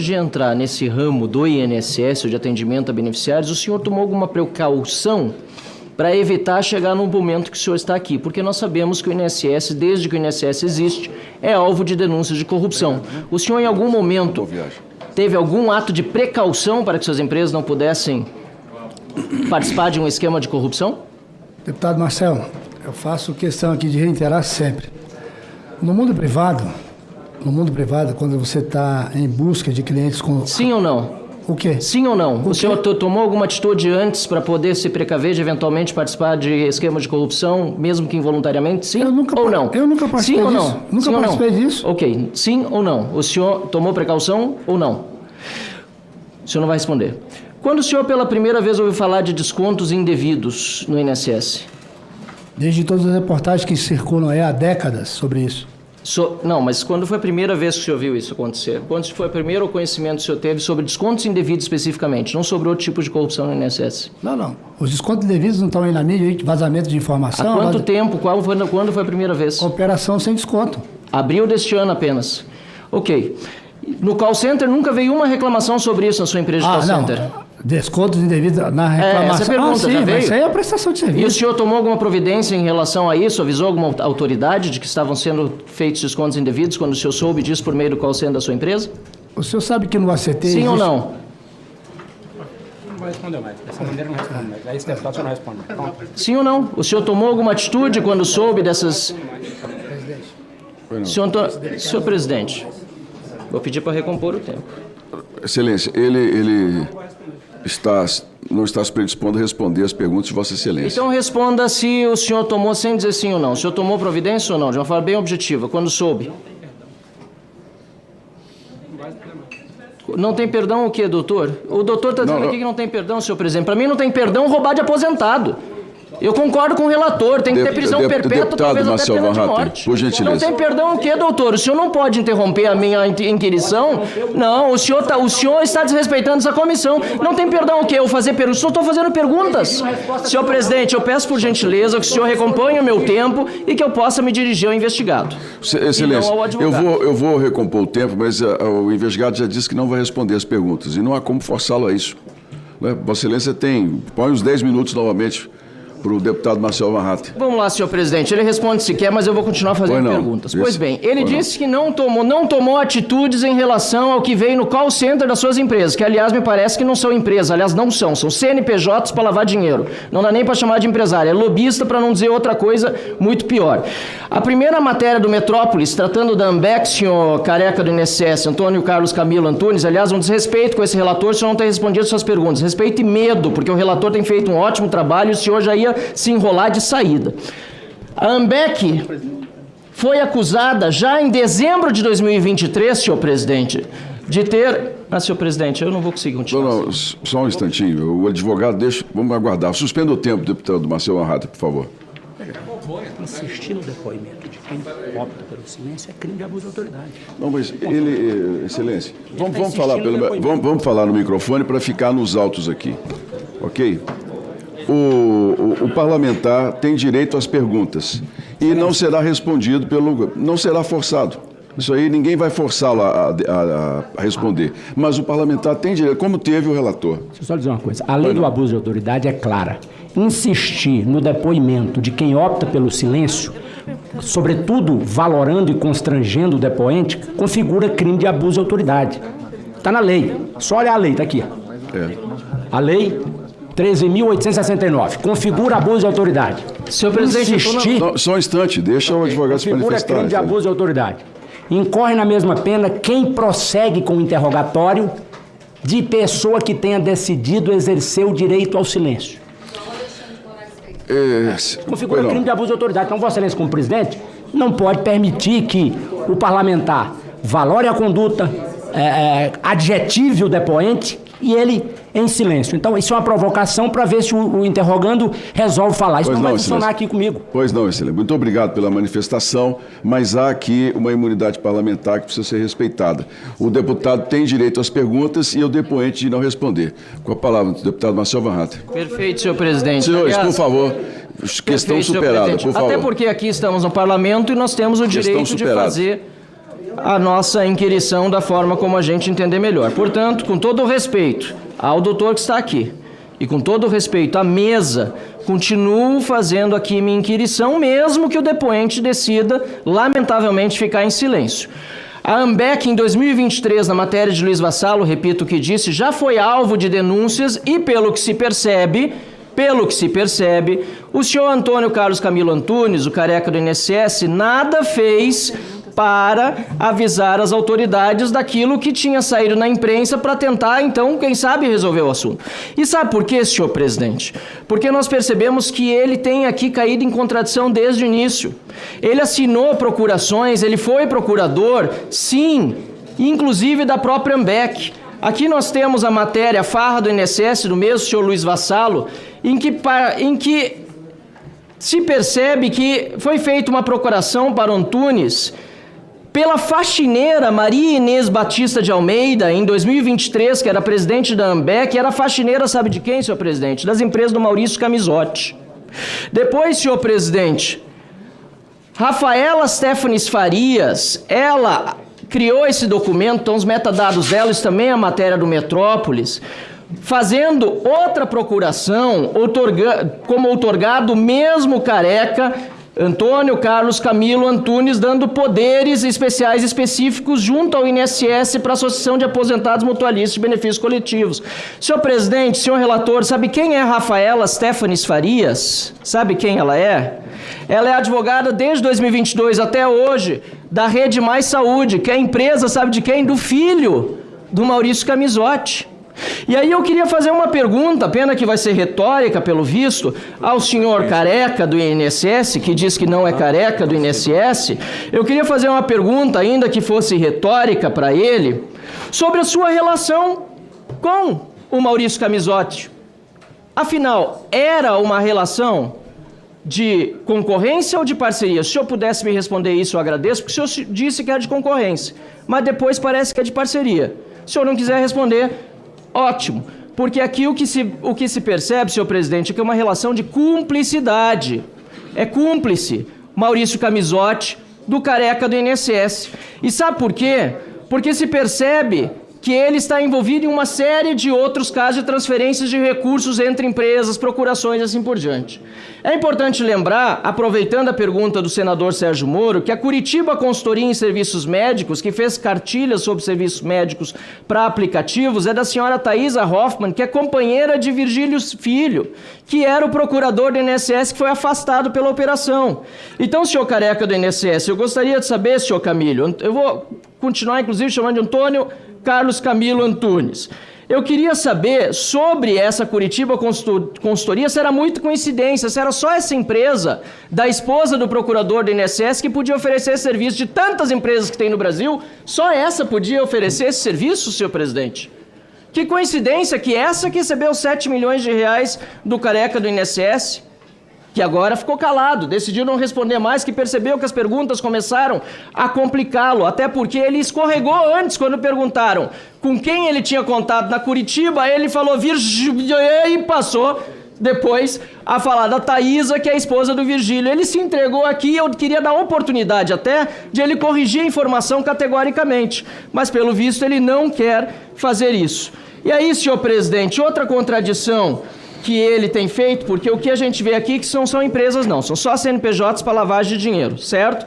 de entrar nesse ramo do INSS, de atendimento a beneficiários, o senhor tomou alguma precaução para evitar chegar no momento que o senhor está aqui? Porque nós sabemos que o INSS, desde que o INSS existe, é alvo de denúncias de corrupção. O senhor, em algum momento, teve algum ato de precaução para que suas empresas não pudessem participar de um esquema de corrupção? Deputado Marcelo, eu faço questão aqui de reiterar sempre. No mundo privado, quando você está em busca de clientes com... Sim ou não? O quê? Sim ou não? O senhor tomou alguma atitude antes para poder se precaver de eventualmente participar de esquema de corrupção, mesmo que involuntariamente? Sim ou não? Eu nunca participei disso. Sim ou não? Nunca participei disso. Ok. Sim ou não? O senhor tomou precaução ou não? O senhor não vai responder. Quando o senhor pela primeira vez ouviu falar de descontos indevidos no INSS? Desde todas as reportagens que circulam aí há décadas sobre isso. Não, mas quando foi a primeira vez que o senhor viu isso acontecer? Quando foi o primeiro conhecimento que o senhor teve sobre descontos indevidos especificamente, não sobre outro tipo de corrupção no INSS? Não. Os descontos indevidos não estão aí na mídia, vazamento de informação? Há quanto tempo? Quando foi a primeira vez? Operação sem desconto. Abril deste ano apenas. Ok. No call center nunca veio uma reclamação sobre isso na sua empresa de call center? Descontos indevidos na reclamação. Essa pergunta sim, já veio? Isso aí é a prestação de serviço. E o senhor tomou alguma providência em relação a isso? Avisou alguma autoridade de que estavam sendo feitos descontos indevidos quando o senhor soube disso por meio do call center da sua empresa? O senhor sabe que no ACT Sim ou não? Não vai responder mais. Dessa maneira não responde mais. Aí esse deputado só não responde. Então... Sim ou não? O senhor tomou alguma atitude quando soube dessas... Senhor presidente, vou pedir para recompor o tempo. Excelência, ele não está se predispondo a responder as perguntas de Vossa Excelência. Então responda se o senhor tomou, sem dizer sim ou não. O senhor tomou providência ou não? De uma forma bem objetiva, quando soube. Não tem perdão o quê, doutor? O doutor está dizendo aqui que não tem perdão, senhor presidente. Para mim não tem perdão roubar de aposentado. Eu concordo com o relator, tem que ter prisão perpétua, talvez até pena de morte. Por gentileza. Não tem perdão o quê, doutor? O senhor não pode interromper a minha inquirição? Não, o senhor está desrespeitando essa comissão. Não tem perdão o quê? Eu fazer perguntas? Só estou fazendo perguntas. Senhor presidente, eu peço por gentileza que o senhor recomponha o meu tempo e que eu possa me dirigir ao investigado. Excelência, eu vou recompor o tempo, mas o investigado já disse que não vai responder as perguntas e não há como forçá-lo a isso. Vossa Excelência põe os 10 minutos novamente para o deputado Marcelo Van Hatten. Vamos lá, senhor presidente. Ele responde se quer, mas eu vou continuar fazendo perguntas. Pois bem, ele disse que não tomou atitudes em relação ao que veio no call center das suas empresas, que, aliás, me parece que não são empresas. Aliás, não são. São CNPJs para lavar dinheiro. Não dá nem para chamar de empresário. É lobista, para não dizer outra coisa muito pior. A primeira matéria do Metrópolis, tratando da Ambev, senhor careca do INSS, Antônio Carlos Camilo Antunes, aliás, um desrespeito com esse relator, o senhor não tem respondido suas perguntas. Respeito e medo, porque o relator tem feito um ótimo trabalho e o senhor já ia se enrolar de saída. A Ambev foi acusada já em dezembro de 2023, senhor presidente, de ter... senhor presidente, eu não vou conseguir continuar. Não, só um instantinho. O advogado vamos aguardar. Suspenda o tempo, deputado Marcelo Van Hatten, por favor. Insistir no depoimento de quem opta pelo silêncio é crime de abuso de autoridade. Não, mas Excelência, vamos falar no microfone para ficar nos autos aqui, ok? O parlamentar tem direito às perguntas e não será respondido não será forçado. Isso aí ninguém vai forçá-lo a responder. Mas o parlamentar tem direito, como teve o relator. Deixa eu só dizer uma coisa. A lei do abuso de autoridade é clara. Insistir no depoimento de quem opta pelo silêncio, sobretudo valorando e constrangendo o depoente, configura crime de abuso de autoridade. Está na lei. Só olhar a lei, está aqui. A lei 13.869. Configura abuso de autoridade. Senhor presidente, só um instante, deixa o advogado se manifestar. Configura crime de abuso de autoridade. Incorre na mesma pena quem prossegue com o interrogatório de pessoa que tenha decidido exercer o direito ao silêncio. Configura crime de abuso de autoridade. Então, Vossa Excelência, como presidente, não pode permitir que o parlamentar valore a conduta, adjetive o depoente e ele em silêncio. Então, isso é uma provocação para ver se o interrogando resolve falar. Isso não vai funcionar aqui comigo. Pois não, Excelência. Muito obrigado pela manifestação, mas há aqui uma imunidade parlamentar que precisa ser respeitada. O deputado tem direito às perguntas e o depoente de não responder. Com a palavra do deputado Marcelo Van Hatten. Perfeito, senhor presidente. Senhores, por favor, questão superada, por favor. Até porque aqui estamos no parlamento e nós temos o direito de fazer... a nossa inquirição da forma como a gente entender melhor. Portanto, com todo o respeito ao doutor que está aqui e com todo o respeito à mesa, continuo fazendo aqui minha inquirição, mesmo que o depoente decida, lamentavelmente, ficar em silêncio. A AMBEC, em 2023, na matéria de Luiz Vassalo, repito o que disse, já foi alvo de denúncias e, pelo que se percebe, o senhor Antônio Carlos Camilo Antunes, o careca do INSS, nada fez para avisar as autoridades daquilo que tinha saído na imprensa para tentar, então, quem sabe, resolver o assunto. E sabe por quê, senhor presidente? Porque nós percebemos que ele tem aqui caído em contradição desde o início. Ele assinou procurações, ele foi procurador, sim, inclusive da própria AMBEC. Aqui nós temos a matéria farra do INSS, do mesmo senhor Luiz Vassalo, em que se percebe que foi feita uma procuração para Antunes pela faxineira Maria Inês Batista de Almeida, em 2023, que era presidente da AMBEC, era faxineira, sabe de quem, senhor presidente? Das empresas do Maurício Camisotti. Depois, senhor presidente, Rafaela Stefanes Farias, ela criou esse documento, então os metadados dela, isso também é a matéria do Metrópolis, fazendo outra procuração, como outorgado o mesmo careca, Antônio Carlos Camilo Antunes, dando poderes especiais específicos junto ao INSS para a Associação de Aposentados Mutualistas de Benefícios Coletivos. Senhor presidente, senhor relator, sabe quem é Rafaela Stefanes Farias? Sabe quem ela é? Ela é advogada desde 2022 até hoje da Rede Mais Saúde, que é a empresa, sabe de quem? Do filho do Maurício Camisotti. E aí eu queria fazer uma pergunta, pena que vai ser retórica pelo visto, ao senhor careca do INSS, que diz que não é careca do INSS. Eu queria fazer uma pergunta, ainda que fosse retórica para ele, sobre a sua relação com o Maurício Camisotti. Afinal, era uma relação de concorrência ou de parceria? Se o senhor pudesse me responder isso, eu agradeço, porque o senhor disse que era de concorrência, mas depois parece que é de parceria. Se o senhor não quiser responder, ótimo, porque aqui o que se percebe, senhor presidente, é que é uma relação de cumplicidade. É cúmplice Maurício Camisotti do careca do INSS. E sabe por quê? Porque se percebe que ele está envolvido em uma série de outros casos de transferências de recursos entre empresas, procurações e assim por diante. É importante lembrar, aproveitando a pergunta do senador Sérgio Moro, que a Curitiba Consultoria em Serviços Médicos, que fez cartilhas sobre serviços médicos para aplicativos, é da senhora Thaisa Hoffmann, que é companheira de Virgílio Filho, que era o procurador do INSS que foi afastado pela operação. Então, senhor careca do INSS, eu gostaria de saber, senhor Camilo, eu vou continuar inclusive chamando de Antônio Carlos Camilo Antunes. Eu queria saber sobre essa Curitiba Consultoria, se era muita coincidência, se era só essa empresa da esposa do procurador do INSS que podia oferecer esse serviço. De tantas empresas que tem no Brasil, só essa podia oferecer esse serviço, senhor presidente? Que coincidência que essa que recebeu 7 milhões de reais do careca do INSS, que agora ficou calado, decidiu não responder mais, que percebeu que as perguntas começaram a complicá-lo, até porque ele escorregou antes quando perguntaram com quem ele tinha contato na Curitiba, ele falou Virgílio e passou depois a falar da Thaisa, que é a esposa do Virgílio. Ele se entregou aqui, eu queria dar oportunidade até de ele corrigir a informação categoricamente, mas pelo visto ele não quer fazer isso. E aí, senhor presidente, outra contradição que ele tem feito, porque o que a gente vê aqui que são empresas não, são só CNPJs para lavagem de dinheiro, certo?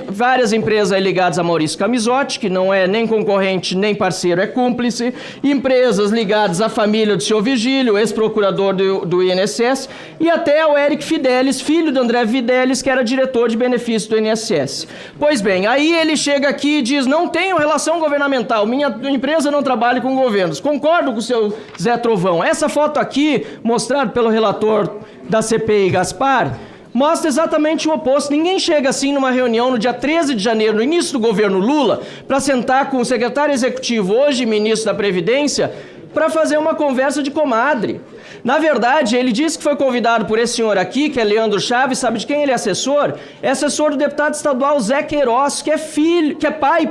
Várias empresas ligadas a Maurício Camisotti, que não é nem concorrente nem parceiro, é cúmplice, empresas ligadas à família do senhor Virgílio, ex-procurador do INSS, e até o Eric Fidelis, filho do André Fidelis, que era diretor de benefícios do INSS. Pois bem, aí ele chega aqui e diz, não tenho relação governamental, minha empresa não trabalha com governos. Concordo com o seu Zé Trovão. Essa foto aqui, mostrada pelo relator da CPI, Gaspar, mostra exatamente o oposto. Ninguém chega assim numa reunião no dia 13 de janeiro, no início do governo Lula, para sentar com o secretário executivo, hoje ministro da Previdência, para fazer uma conversa de comadre. Na verdade, ele disse que foi convidado por esse senhor aqui, que é Leandro Chaves, sabe de quem ele é assessor? É assessor do deputado estadual Zé Queiroz, que é pai,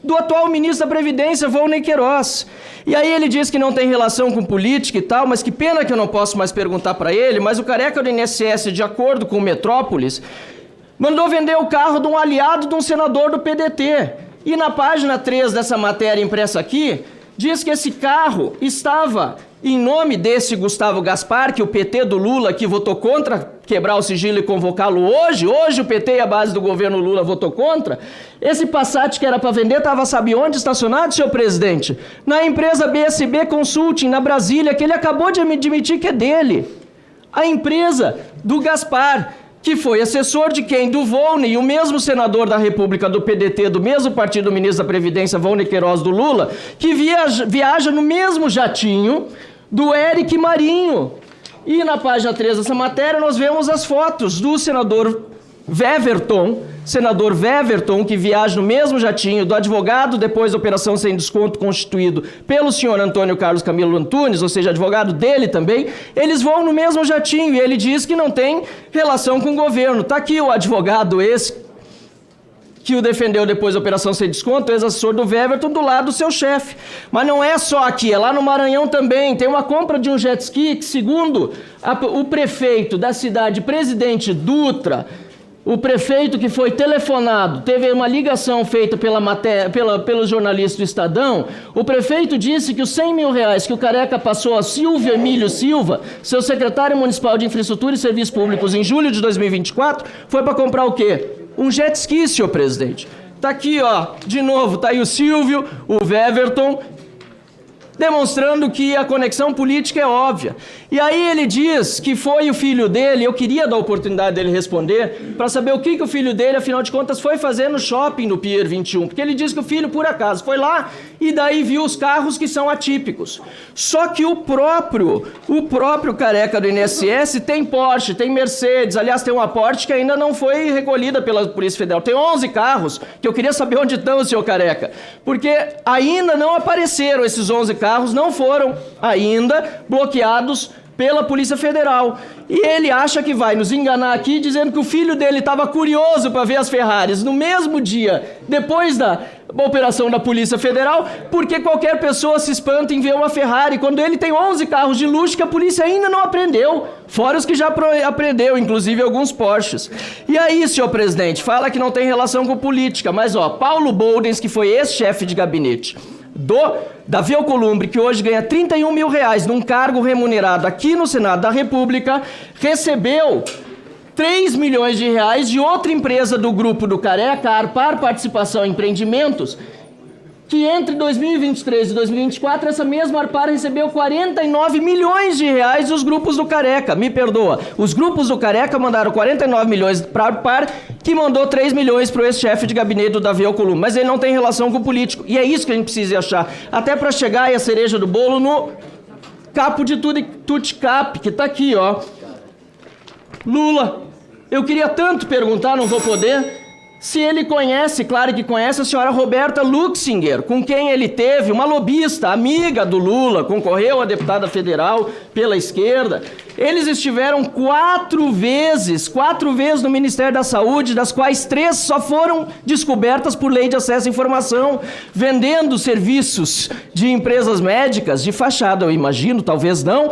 do atual ministro da Previdência, Volney Queiroz. E aí ele diz que não tem relação com política e tal, mas que pena que eu não posso mais perguntar para ele, mas o careca do INSS, de acordo com o Metrópolis, mandou vender o carro de um aliado de um senador do PDT. E na página 3 dessa matéria impressa aqui, diz que esse carro estava em nome desse Gustavo Gaspar, que o PT do Lula, que votou contra quebrar o sigilo e convocá-lo hoje o PT e a base do governo Lula votou contra. Esse Passat que era para vender estava, sabe onde estacionado, senhor presidente? Na empresa BSB Consulting, na Brasília, que ele acabou de admitir que é dele. A empresa do Gaspar, que foi assessor de quem? Do Volney, o mesmo senador da República do PDT, do mesmo partido, ministro da Previdência, Volney Queiroz do Lula, que viaja no mesmo jatinho do Eric Marinho. E na página 3 dessa matéria nós vemos as fotos do senador Weverton, que viaja no mesmo jatinho, do advogado depois da operação sem desconto constituído pelo senhor Antônio Carlos Camilo Antunes, ou seja, advogado dele também. Eles vão no mesmo jatinho e ele diz que não tem relação com o governo. Tá aqui o advogado esse que o defendeu depois da operação sem desconto, ex-assessor do Weverton, do lado do seu chefe. Mas não é só aqui, é lá no Maranhão também. Tem uma compra de um jet ski que, segundo o prefeito da cidade, Presidente Dutra, o prefeito que foi telefonado, teve uma ligação feita pelo jornalista do Estadão, o prefeito disse que os 100 mil reais que o Careca passou a Silvio Emílio Silva, seu secretário municipal de Infraestrutura e Serviços Públicos, em julho de 2024, foi para comprar o quê? Um jet ski, senhor presidente. Tá aqui, ó, de novo, tá aí o Silvio, o Weverton, demonstrando que a conexão política é óbvia. E aí ele diz que foi o filho dele, eu queria dar a oportunidade dele responder, para saber o que o filho dele, afinal de contas, foi fazer no shopping no Pier 21, porque ele diz que o filho, por acaso, foi lá e daí viu os carros que são atípicos. Só que o próprio Careca do INSS tem Porsche, tem Mercedes, aliás, tem uma Porsche que ainda não foi recolhida pela Polícia Federal. Tem 11 carros, que eu queria saber onde estão, senhor Careca, porque ainda não apareceram esses 11 carros, não foram ainda bloqueados pela Polícia Federal. E ele acha que vai nos enganar aqui dizendo que o filho dele estava curioso para ver as Ferraris no mesmo dia, depois da operação da Polícia Federal, porque qualquer pessoa se espanta em ver uma Ferrari, quando ele tem 11 carros de luxo que a polícia ainda não apreendeu, fora os que já apreendeu, inclusive alguns Porsches. E aí, senhor presidente, fala que não tem relação com política, mas ó, Paulo Boldens, que foi ex-chefe de gabinete Davi Alcolumbre, que hoje ganha 31 mil reais num cargo remunerado aqui no Senado da República, recebeu 3 milhões de reais de outra empresa do grupo do Careca, a Arpar Participação em Empreendimentos, que entre 2023 e 2024, essa mesma Arpar recebeu 49 milhões de reais dos grupos do Careca. Me perdoa, os grupos do Careca mandaram 49 milhões para a Arpar, que mandou 3 milhões para o ex-chefe de gabinete do Davi Alcolumbre. Mas ele não tem relação com o político. E é isso que a gente precisa achar. Até para chegar aí a cereja do bolo no capo de Tuticap, que está aqui, ó. Lula, eu queria tanto perguntar, não vou poder, se ele conhece, claro que conhece, a senhora Roberta Luxinger, com quem ele teve uma lobista, amiga do Lula, concorreu a deputada federal pela esquerda. Eles estiveram 4 vezes no Ministério da Saúde, das quais 3 só foram descobertas por lei de acesso à informação, vendendo serviços de empresas médicas, de fachada, eu imagino, talvez não,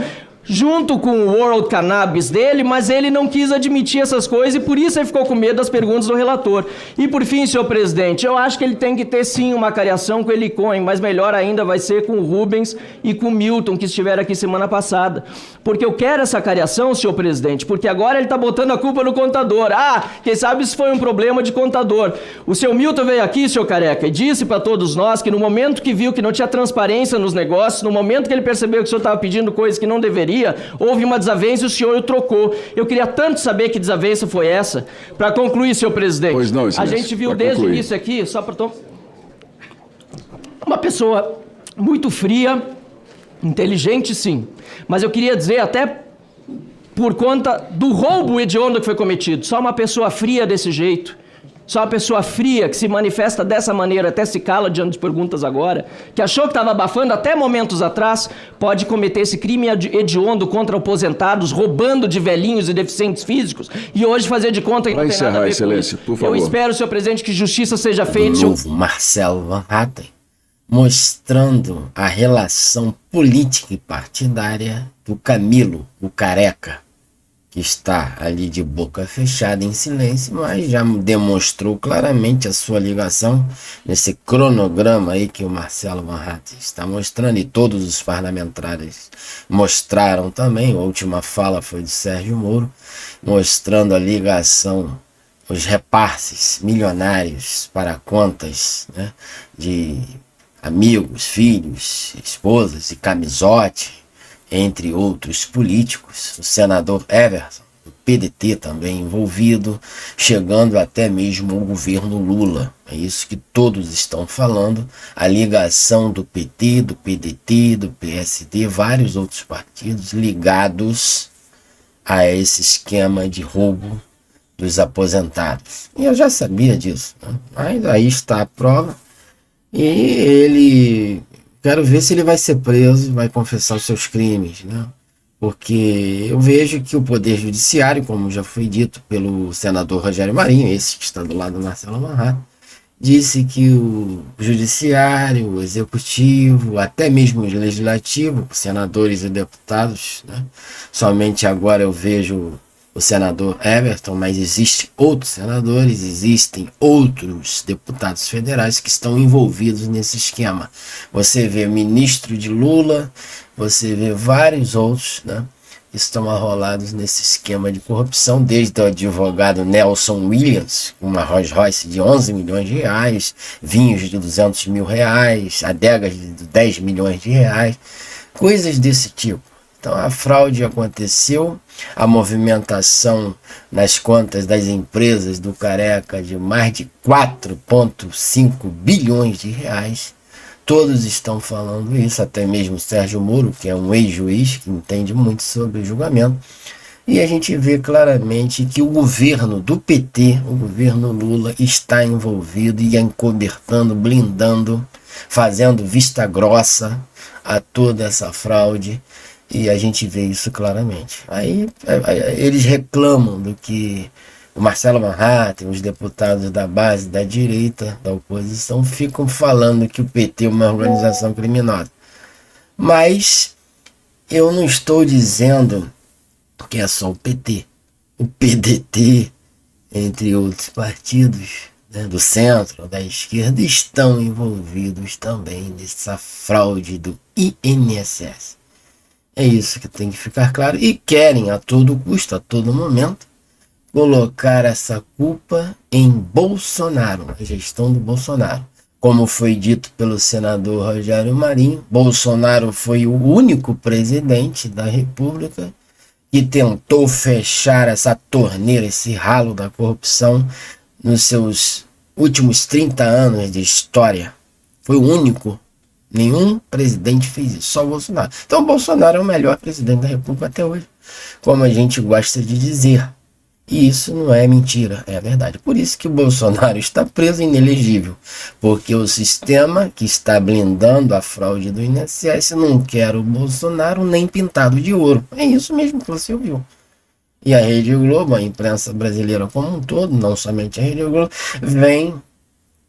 junto com o World Cannabis dele, mas ele não quis admitir essas coisas e por isso ele ficou com medo das perguntas do relator. E por fim, senhor presidente, eu acho que ele tem que ter sim uma cariação com o Helicon, mas melhor ainda vai ser com o Rubens e com o Milton, que estiveram aqui semana passada. Porque eu quero essa cariação, senhor presidente, porque agora ele está botando a culpa no contador. Ah, quem sabe isso foi um problema de contador. O seu Milton veio aqui, senhor Careca, e disse para todos nós que no momento que viu que não tinha transparência nos negócios, no momento que ele percebeu que o senhor estava pedindo coisas que não deveria, houve uma desavença e o senhor o trocou. Eu queria tanto saber que desavença foi essa. Para concluir, senhor presidente, pois não, a gente viu desde o início aqui, só para uma pessoa muito fria, inteligente sim, mas eu queria dizer até por conta do roubo hediondo que foi cometido, só uma pessoa fria desse jeito, só uma pessoa fria que se manifesta dessa maneira, até se cala diante de perguntas agora, que achou que estava abafando até momentos atrás, pode cometer esse crime hediondo contra aposentados, roubando de velhinhos e deficientes físicos, e hoje fazer de conta que não tem nada a ver com isso. Por favor. Eu espero, senhor presidente, que justiça seja feita. O novo Marcelo Van Hatten, mostrando a relação política e partidária do Camilo, o Careca, que está ali de boca fechada em silêncio, mas já demonstrou claramente a sua ligação nesse cronograma aí que o Marcelo Van Hatten está mostrando, e todos os parlamentares mostraram também. A última fala foi de Sérgio Moro, mostrando a ligação, os repasses milionários para contas, né, de amigos, filhos, esposas e Camisote, entre outros políticos. O senador Everton, do PDT, também envolvido, chegando até mesmo o governo Lula. É isso que todos estão falando, a ligação do PT, do PDT, do PSD, vários outros partidos ligados a esse esquema de roubo dos aposentados. E eu já sabia disso, né? Mas aí está a prova, e ele... Quero ver se ele vai ser preso, vai confessar os seus crimes, né? Porque eu vejo que o Poder Judiciário, como já foi dito pelo senador Rogério Marinho, esse que está do lado do Marcelo Van Hatten, disse que o Judiciário, o Executivo, até mesmo o Legislativo, senadores e deputados, né? Somente agora eu vejo o senador Everton, mas existem outros senadores, existem outros deputados federais que estão envolvidos nesse esquema. Você vê o ministro de Lula, você vê vários outros, né, que estão arrolados nesse esquema de corrupção, desde o advogado Nelson Williams, uma Rolls Royce de 11 milhões de reais, vinhos de 200 mil reais, adegas de 10 milhões de reais, coisas desse tipo. Então a fraude aconteceu, a movimentação nas contas das empresas do Careca de mais de 4,5 bilhões de reais. Todos estão falando isso, até mesmo Sérgio Moro, que é um ex-juiz, que entende muito sobre o julgamento. E a gente vê claramente que o governo do PT, o governo Lula, está envolvido e encobertando, blindando, fazendo vista grossa a toda essa fraude. E a gente vê isso claramente. Aí eles reclamam do que o Marcelo Van Hatten, os deputados da base, da direita, da oposição, ficam falando que o PT é uma organização criminosa. Mas eu não estou dizendo que é só o PT. O PDT, entre outros partidos, né, do centro, da esquerda, estão envolvidos também nessa fraude do INSS. É isso que tem que ficar claro. E querem a todo custo, a todo momento, colocar essa culpa em Bolsonaro, a gestão do Bolsonaro. Como foi dito pelo senador Rogério Marinho, Bolsonaro foi o único presidente da República que tentou fechar essa torneira, esse ralo da corrupção nos seus últimos 30 anos de história. Foi o único. Nenhum presidente fez isso, só o Bolsonaro. Então o Bolsonaro é o melhor presidente da República até hoje, como a gente gosta de dizer. E isso não é mentira, é verdade. Por isso que o Bolsonaro está preso e inelegível, porque o sistema que está blindando a fraude do INSS não quer o Bolsonaro nem pintado de ouro. É isso mesmo que você ouviu. E a Rede Globo, a imprensa brasileira como um todo, não somente a Rede Globo, vem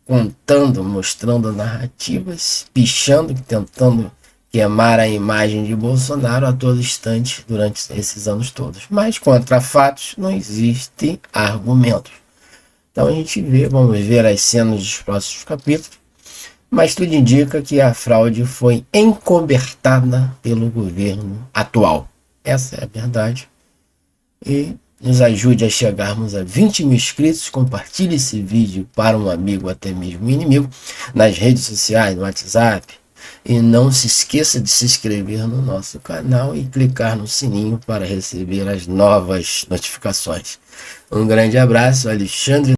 contando, mostrando narrativas, pichando, tentando queimar a imagem de Bolsonaro a todo instante durante esses anos todos. Mas contra fatos não existem argumentos. Então a gente vê, vamos ver as cenas dos próximos capítulos, mas tudo indica que a fraude foi encobertada pelo governo atual. Essa é a verdade. E nos ajude a chegarmos a 20 mil inscritos, compartilhe esse vídeo para um amigo, até mesmo um inimigo, nas redes sociais, no WhatsApp. E não se esqueça de se inscrever no nosso canal e clicar no sininho para receber as novas notificações. Um grande abraço, Alexandre.